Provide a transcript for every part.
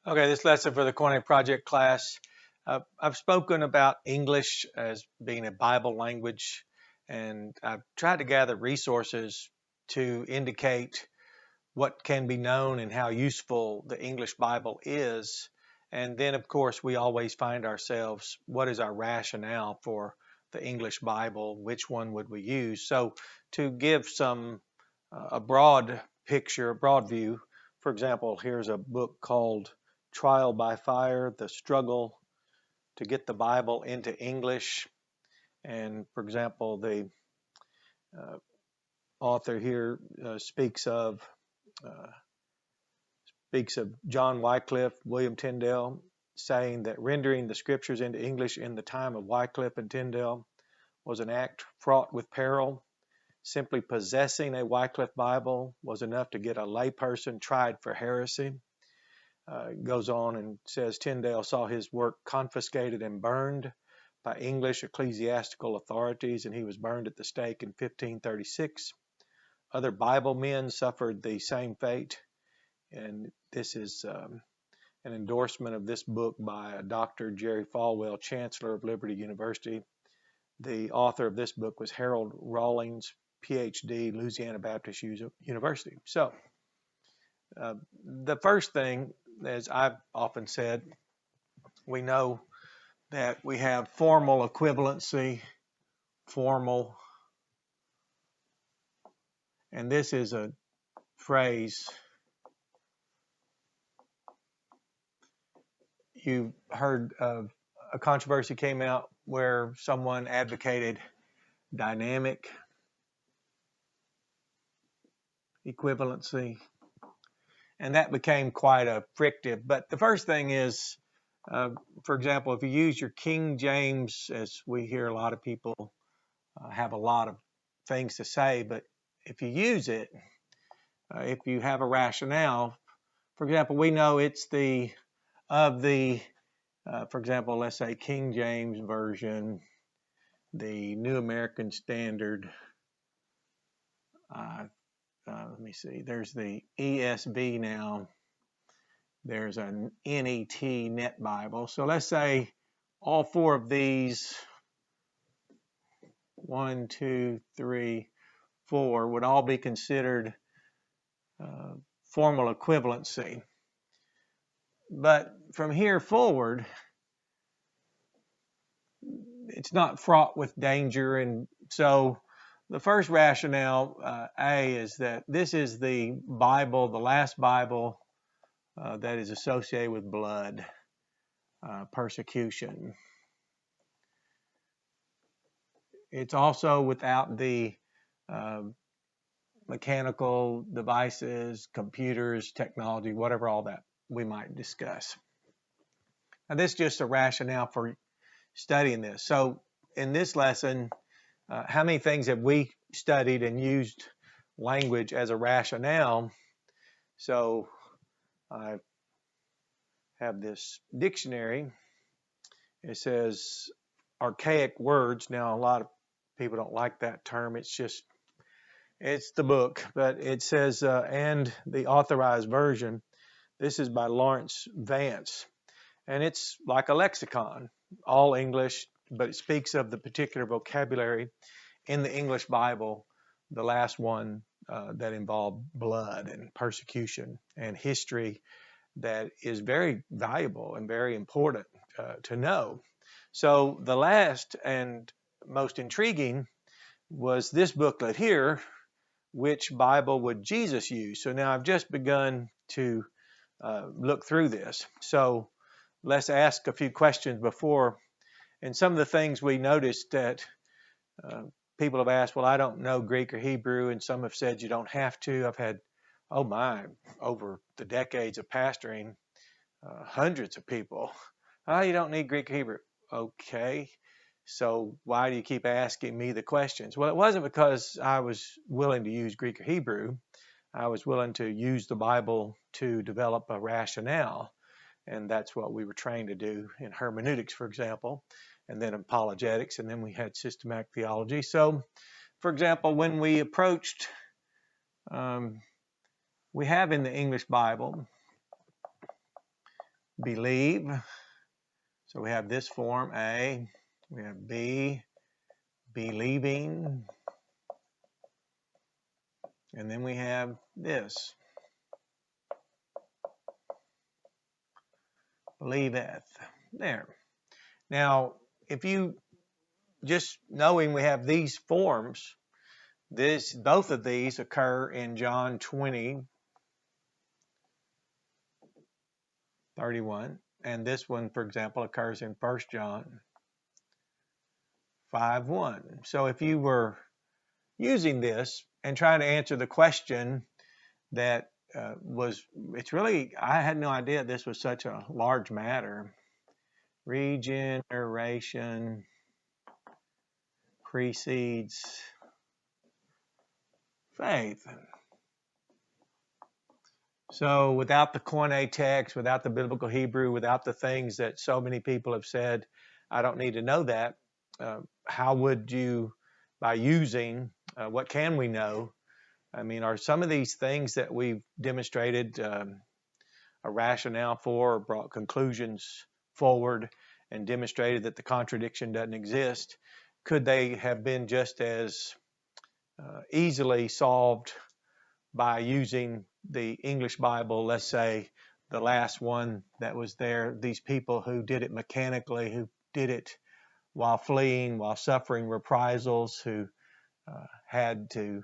Okay, this lesson for the Corning Project class. I've spoken about English as being a Bible language, and I've tried to gather resources to indicate what can be known and how useful the English Bible is. And then, of course, we always find ourselves, what is our rationale for the English Bible? Which one would we use? So, to give a broad picture, a broad view, for example, here's a book called Trial by Fire, The Struggle to Get the Bible into English. And for example, the uh, author here uh, speaks of John Wycliffe, William Tyndale, saying that rendering the scriptures into English in the time of Wycliffe and Tyndale was an act fraught with peril. Simply possessing a Wycliffe Bible was enough to get a layperson tried for heresy. Goes on and says Tyndale saw his work confiscated and burned by English ecclesiastical authorities, and he was burned at the stake in 1536. Other Bible men suffered the same fate, and this is an endorsement of this book by Dr. Jerry Falwell, Chancellor of Liberty University. The author of this book was Harold Rawlings, PhD, Louisiana Baptist University. So, the first thing, as I've often said, we know that we have formal equivalency, formal, and this is a phrase you've heard of. A controversy came out where someone advocated dynamic equivalency, and that became quite a frictive. But the first thing is, for example, if you use your King James, as we hear a lot of people have a lot of things to say, but if you use it, if you have a rationale, for example, we know it's for example, let's say King James Version, the New American Standard, let me see, there's the ESV now, there's an NET Net Bible. So let's say all four of these, 1, 2, 3, 4, would all be considered formal equivalency. But from here forward, it's not fraught with danger. And so the first rationale, A, is that this is the Bible, the last Bible that is associated with blood, persecution. It's also without the mechanical devices, computers, technology, whatever all that we might discuss. Now, this is just a rationale for studying this. So in this lesson, how many things have we studied and used language as a rationale? So I have this dictionary. It says archaic words. Now, a lot of people don't like that term. It's the book, but it says, and the Authorized version. This is by Lawrence Vance, and it's like a lexicon, all English, but it speaks of the particular vocabulary in the English Bible, the last one that involved blood and persecution and history that is very valuable and very important to know. So the last and most intriguing was this booklet here, which Bible would Jesus use? So now I've just begun to look through this. So let's ask a few questions before. And some of the things we noticed that people have asked, well, I don't know Greek or Hebrew, and some have said you don't have to. I've had, over the decades of pastoring, hundreds of people. Oh, you don't need Greek or Hebrew. Okay. So why do you keep asking me the questions? Well, it wasn't because I was willing to use Greek or Hebrew. I was willing to use the Bible to develop a rationale. And that's what we were trained to do in hermeneutics, for example, and then apologetics, and then we had systematic theology. So, for example, when we approached, we have in the English Bible believe. So we have this form, A. We have B, believing. And then we have this, believeth. There. Now, if you just knowing we have these forms, both of these occur in John 20:31, and this one, for example, occurs in 1 John 5:1. So if you were using this and trying to answer the question that I had no idea this was such a large matter. Regeneration precedes faith. So without the Koine text, without the biblical Hebrew, without the things that so many people have said, I don't need to know that. How would you, by using, what can we know? I mean, are some of these things that we've demonstrated a rationale for, or brought conclusions forward and demonstrated that the contradiction doesn't exist, could they have been just as easily solved by using the English Bible, let's say the last one that was there, these people who did it mechanically, who did it while fleeing, while suffering reprisals, who had to,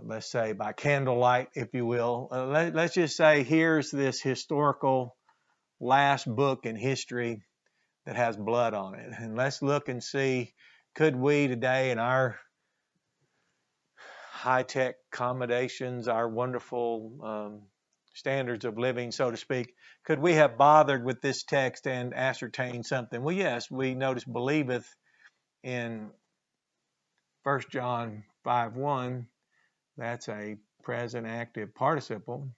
let's say by candlelight, if you will. Let's just say here's this historical last book in history that has blood on it. And let's look and see, could we today in our high-tech accommodations, our wonderful standards of living, so to speak, could we have bothered with this text and ascertained something? Well, yes, we notice believeth in 1 John 5:1. That's a present active participle.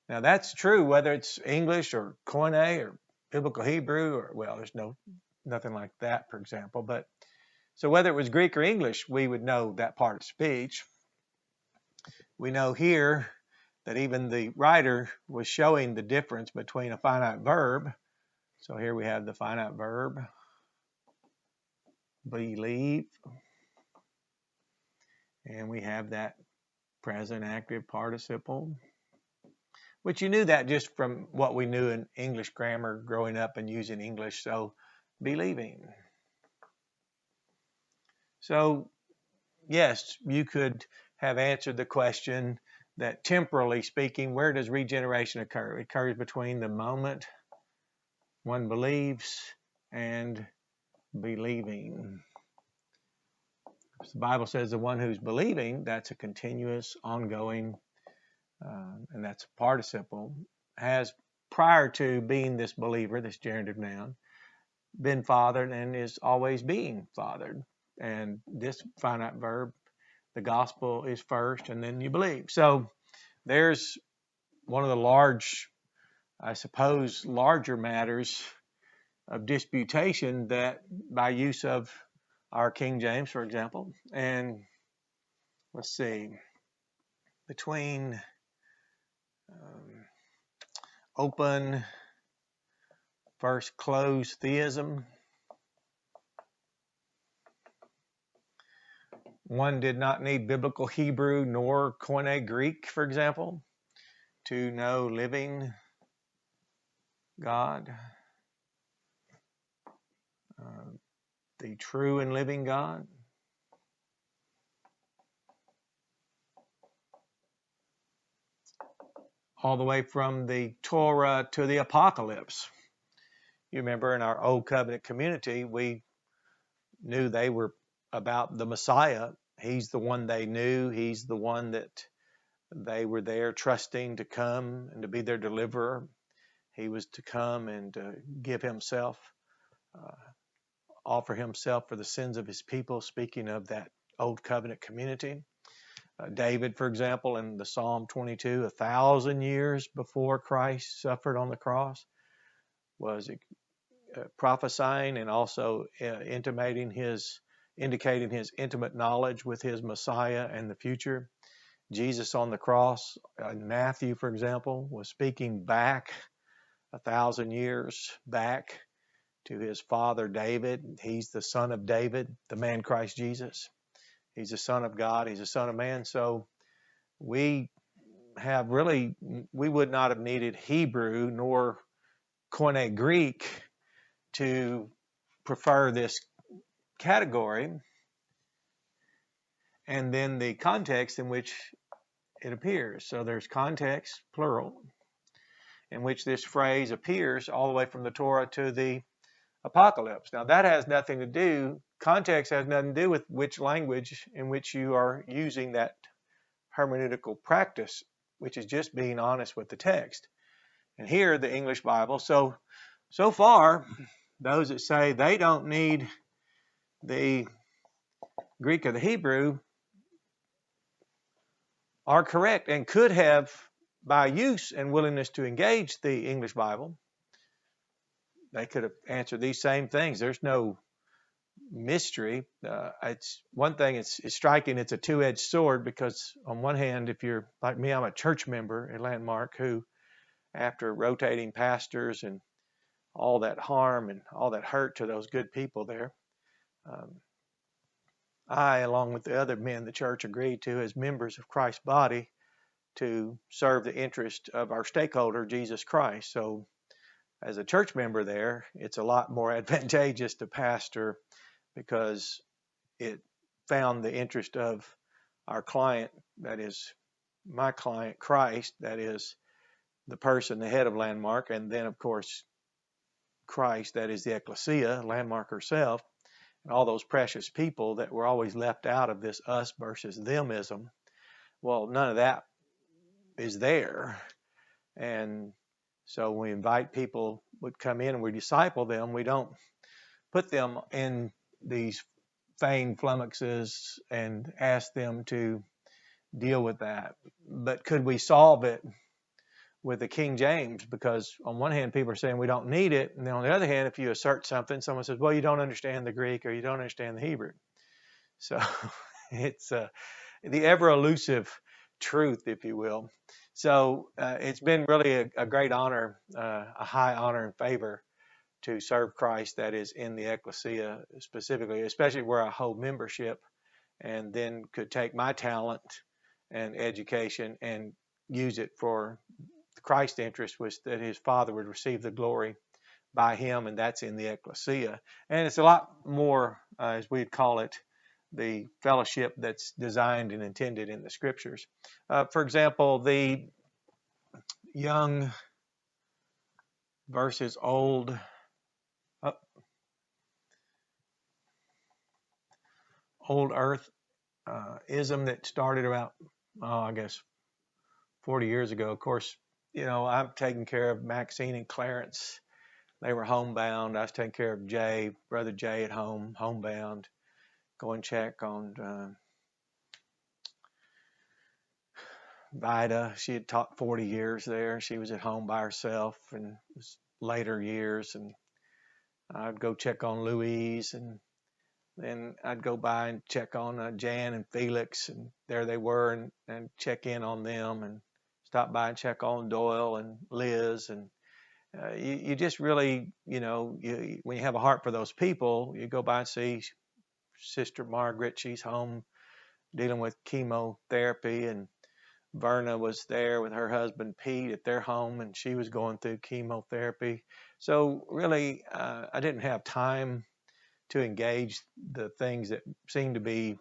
Now that's true whether it's English or Koine or biblical Hebrew, or well, there's nothing like that, for example. But so whether it was Greek or English, we would know that part of speech. We know here that even the writer was showing the difference between a finite verb. So here we have the finite verb, believe, and we have that present active participle, which you knew that just from what we knew in English grammar growing up and using English. So believing. So yes, you could have answered the question that temporally speaking, where does regeneration occur? It occurs between the moment one believes and believing. The Bible says the one who's believing, that's a continuous, ongoing, and that's a participle, has prior to being this believer, this generative noun, been fathered and is always being fathered. And this finite verb, the gospel is first and then you believe. So there's one of the larger matters of disputation that by use of our King James, for example, and let's see, between open versus closed theism. One did not need biblical Hebrew nor Koine Greek, for example, to know living God, the true and living God. All the way from the Torah to the Apocalypse. You remember in our Old Covenant community, we knew they were about the Messiah. He's the one they knew. He's the one that they were there trusting to come and to be their deliverer. He was to come and give himself, offer himself for the sins of his people, speaking of that Old Covenant community. David, for example, in the Psalm 22, 1,000 years before Christ suffered on the cross, was prophesying and also indicating his intimate knowledge with his Messiah and the future. Jesus on the cross, in Matthew, for example, was speaking back 1,000 years back to his father David. He's the son of David, the man Christ Jesus. He's the son of God. He's the son of man. So we would not have needed Hebrew nor Koine Greek to prefer this category. And then the context in which it appears. So there's context, plural, in which this phrase appears all the way from the Torah to the Apocalypse. Now that has nothing to do, context has nothing to do with which language in which you are using that hermeneutical practice, which is just being honest with the text. And here, the English Bible, so far, those that say they don't need the Greek or the Hebrew are correct and could have, by use and willingness to engage the English Bible, they could have answered these same things. There's no mystery. It's one thing, it's striking, it's a two-edged sword, because on one hand, if you're like me, I'm a church member at Landmark who, after rotating pastors and all that harm and all that hurt to those good people there, I, along with the other men the church agreed to as members of Christ's body, to serve the interest of our stakeholder, Jesus Christ. So as a church member there, it's a lot more advantageous to pastor, because it found the interest of our client, that is my client, Christ, that is the person, the head of Landmark, and then of course Christ, that is the ecclesia, Landmark herself, and all those precious people that were always left out of this us versus themism. Well, none of that is there. And so we invite people, would come in and we disciple them. We don't put them in these feigned flummoxes and ask them to deal with that. But could we solve it with the King James? Because on one hand, people are saying we don't need it. And then on the other hand, if you assert something, someone says, well, you don't understand the Greek or you don't understand the Hebrew. So it's the ever elusive truth, if you will. So it's been really a great honor, a high honor and favor to serve Christ, that is in the ecclesia specifically, especially where I hold membership, and then could take my talent and education and use it for Christ's interest, was that his Father would receive the glory by him, and that's in the ecclesia. And it's a lot more, as we'd call it, the fellowship that's designed and intended in the Scriptures. For example, the young versus old earth ism that started about, I guess, 40 years ago. Of course, I'm taking care of Maxine and Clarence. They were homebound. I was taking care of Brother Jay at home, homebound. Go and check on Vida. She had taught 40 years there. She was at home by herself, and it was later years. And I'd go check on Louise, and then I'd go by and check on Jan and Felix, and there they were, and check in on them, and stop by and check on Doyle and Liz. And you just really, when you have a heart for those people, you go by and see Sister Margaret. She's home dealing with chemotherapy, and Verna was there with her husband Pete at their home, and she was going through chemotherapy. So really, I didn't have time to engage the things that seemed to be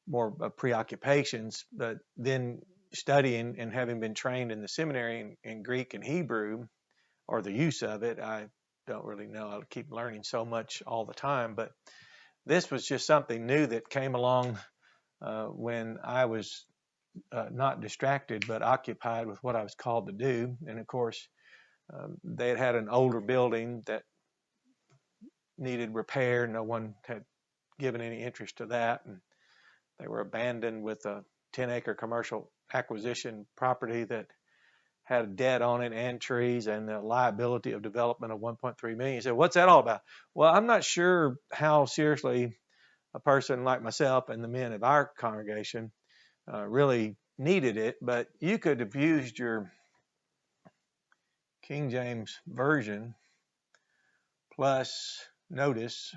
more preoccupations. But then studying and having been trained in the seminary in Greek and Hebrew, or the use of it, I don't really know. I keep learning so much all the time. But this was just something new that came along when I was not distracted, but occupied with what I was called to do. And of course, they had an older building that needed repair. No one had given any interest to that, and they were abandoned with a 10-acre commercial acquisition property that had a debt on it and trees and the liability of development of $1.3 million. You said, what's that all about? Well, I'm not sure how seriously a person like myself and the men of our congregation really needed it, but you could have used your King James Version plus, notice,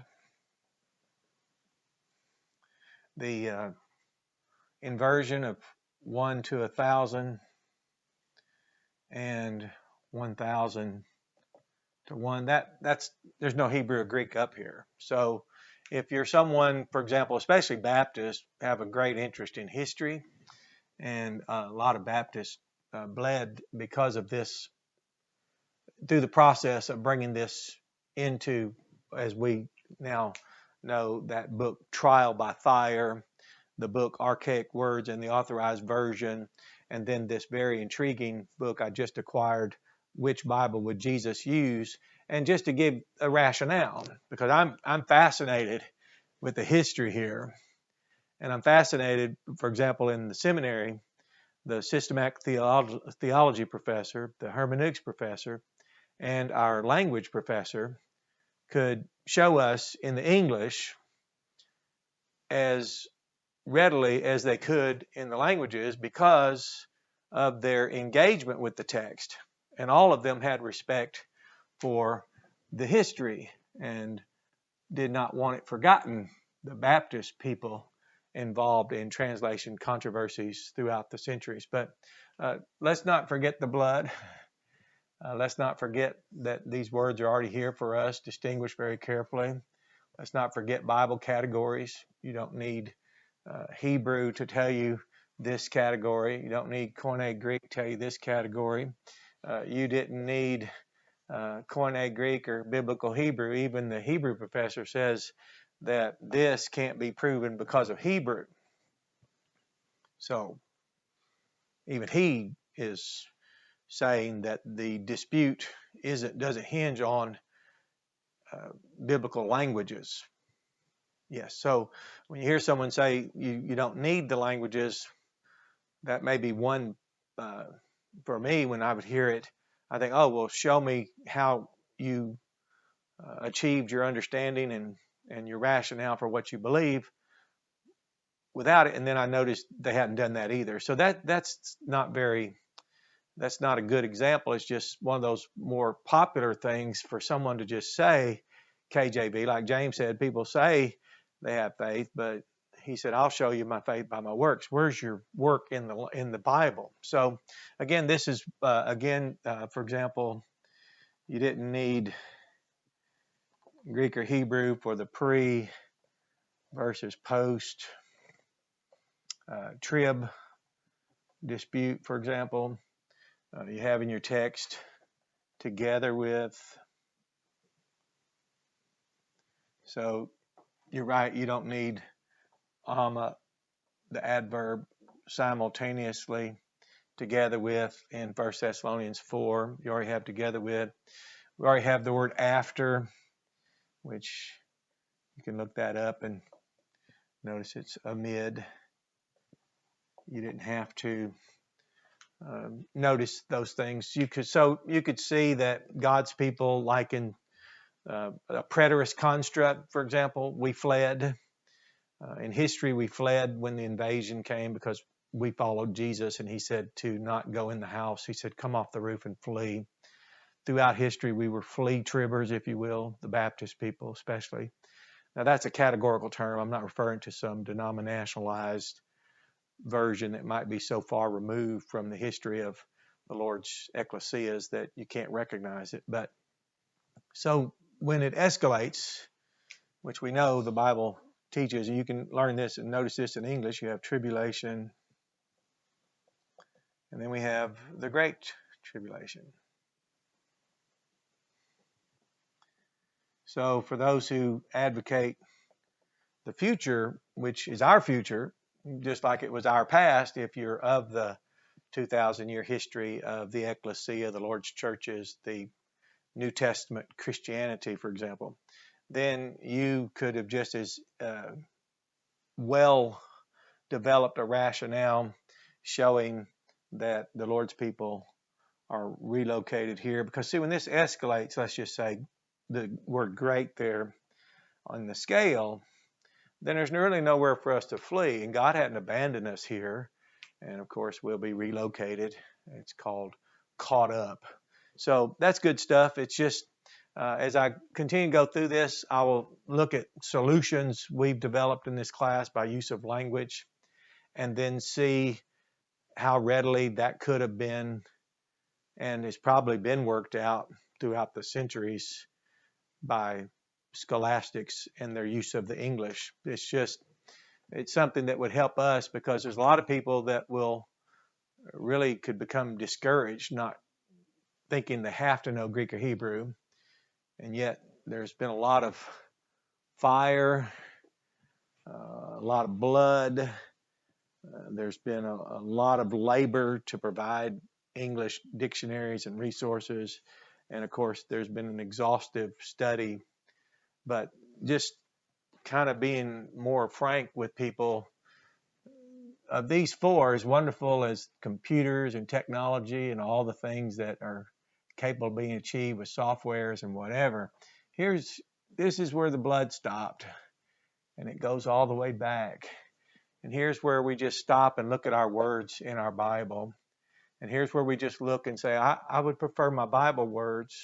the inversion of 1 to 1,000 and 1,000 to 1. There's no Hebrew or Greek up here. So if you're someone, for example, especially Baptists, have a great interest in history, and a lot of Baptists bled because of this, through the process of bringing this into, as we now know, that book Trial by Fire, the book Archaic Words in the Authorized Version, and then this very intriguing book I just acquired, Which Bible Would Jesus Use? And just to give a rationale, because I'm fascinated with the history here, and I'm fascinated, for example, in the seminary, the systematic theology professor, the hermeneutics professor, and our language professor could show us in the English as readily as they could in the languages because of their engagement with the text. And all of them had respect for the history and did not want it forgotten, the Baptist people involved in translation controversies throughout the centuries. But let's not forget the blood. Let's not forget that these words are already here for us, distinguished very carefully. Let's not forget Bible categories. You don't need Hebrew to tell you this category. You don't need Koine Greek to tell you this category. You didn't need Koine Greek or biblical Hebrew. Even the Hebrew professor says that this can't be proven because of Hebrew. So even he is saying that the dispute doesn't hinge on biblical languages. Yes, so when you hear someone say you don't need the languages, that may be one, for me, when I would hear it, I think, oh, well, show me how you achieved your understanding and your rationale for what you believe without it. And then I noticed they hadn't done that either. So that's not a good example. It's just one of those more popular things for someone to just say, KJV, like James said, people say they have faith, but he said, I'll show you my faith by my works. Where's your work in the Bible? So again, this is, for example, you didn't need Greek or Hebrew for the pre versus post trib dispute, for example. You have in your text together with. So you're right, you don't need the adverb simultaneously together with in 1 Thessalonians 4. You already have together with. We already have the word after, which you can look that up and notice it's amid. You didn't have to notice those things. You could see that God's people, like in a preterist construct, for example, we fled. In history, we fled when the invasion came because we followed Jesus, and he said to not go in the house. He said, come off the roof and flee. Throughout history, we were flea tribbers, if you will, the Baptist people especially. Now, that's a categorical term. I'm not referring to some denominationalized version that might be so far removed from the history of the Lord's ecclesias that you can't recognize it. But so when it escalates, which we know the Bible teaches, and you can learn this and notice this in English, you have tribulation, and then we have the Great Tribulation. So for those who advocate the future, which is our future, just like it was our past, if you're of the 2,000-year history of the ecclesia, the Lord's churches, the New Testament Christianity, for example, then you could have just as well developed a rationale showing that the Lord's people are relocated here. Because see, when this escalates, let's just say the word great there on the scale, then there's really nowhere for us to flee. And God hadn't abandoned us here. And of course, we'll be relocated. It's called caught up. So that's good stuff. It's just as I continue to go through this, I will look at solutions we've developed in this class by use of language, and then see how readily that could have been and has probably been worked out throughout the centuries by scholastics and their use of the English. It's something that would help us, because there's a lot of people that will really could become discouraged, not thinking they have to know Greek or Hebrew. And yet there's been a lot of fire, a lot of blood. There's been a lot of labor to provide English dictionaries and resources. And of course, there's been an exhaustive study. But just kind of being more frank with people, of these four, as wonderful as computers and technology and all the things that are capable of being achieved with softwares and whatever, this is where the blood stopped, and it goes all the way back. And here's where we just stop and look at our words in our Bible. And here's where we just look and say, I would prefer my Bible words,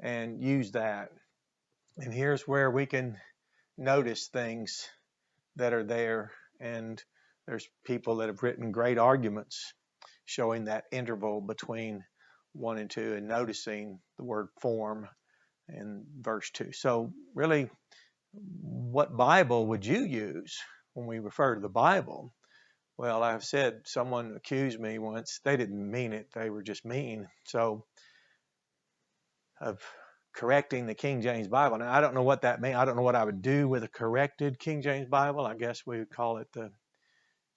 and use that. And here's where we can notice things that are there. And there's people that have written great arguments showing that interval between 1 and 2 and noticing the word form in verse 2. So really, what Bible would you use when we refer to the Bible? Well, I've said, someone accused me once, they didn't mean it, they were just mean. So, of correcting the King James Bible. Now, I don't know what that means. I don't know what I would do with a corrected King James Bible. I guess we would call it the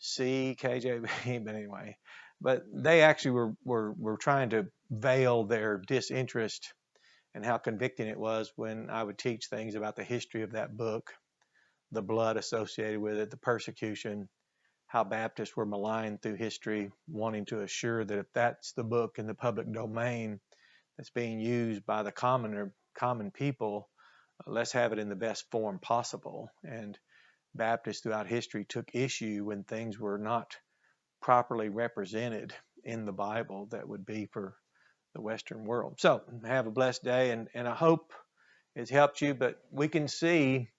KJV, but anyway. But they actually were trying to veil their disinterest and how convicting it was when I would teach things about the history of that book, the blood associated with it, the persecution, how Baptists were maligned through history, wanting to assure that if that's the book in the public domain that's being used by the common people, let's have it in the best form possible. And Baptists throughout history took issue when things were not properly represented in the Bible that would be for the Western world. So have a blessed day, and I hope it's helped you, but we can see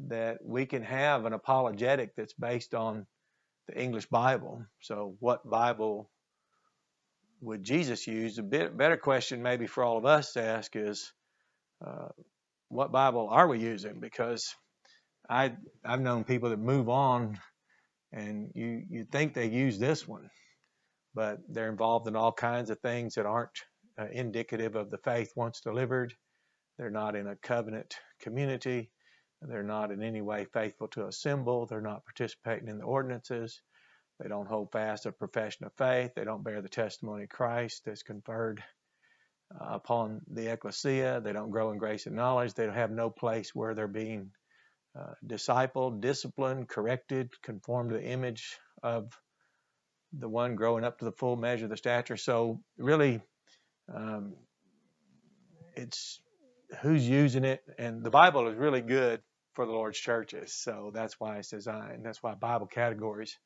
that we can have an apologetic that's based on the English Bible. So what Bible would Jesus use? A bit better question maybe for all of us to ask is, what Bible are we using? Because I've known people that move on, and you think they use this one, but they're involved in all kinds of things that aren't indicative of the faith once delivered. They're not in a covenant community. They're not in any way faithful to a symbol. They're not participating in the ordinances. They don't hold fast a profession of faith. They don't bear the testimony of Christ that's conferred upon the ecclesia. They don't grow in grace and knowledge. They have no place where they're being discipled, disciplined, corrected, conformed to the image of the one, growing up to the full measure of the stature. So really, it's who's using it. And the Bible is really good for the Lord's churches. So that's why it's designed. That's why Bible categories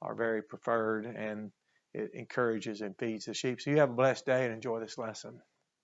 are very preferred, and it encourages and feeds the sheep. So you have a blessed day and enjoy this lesson.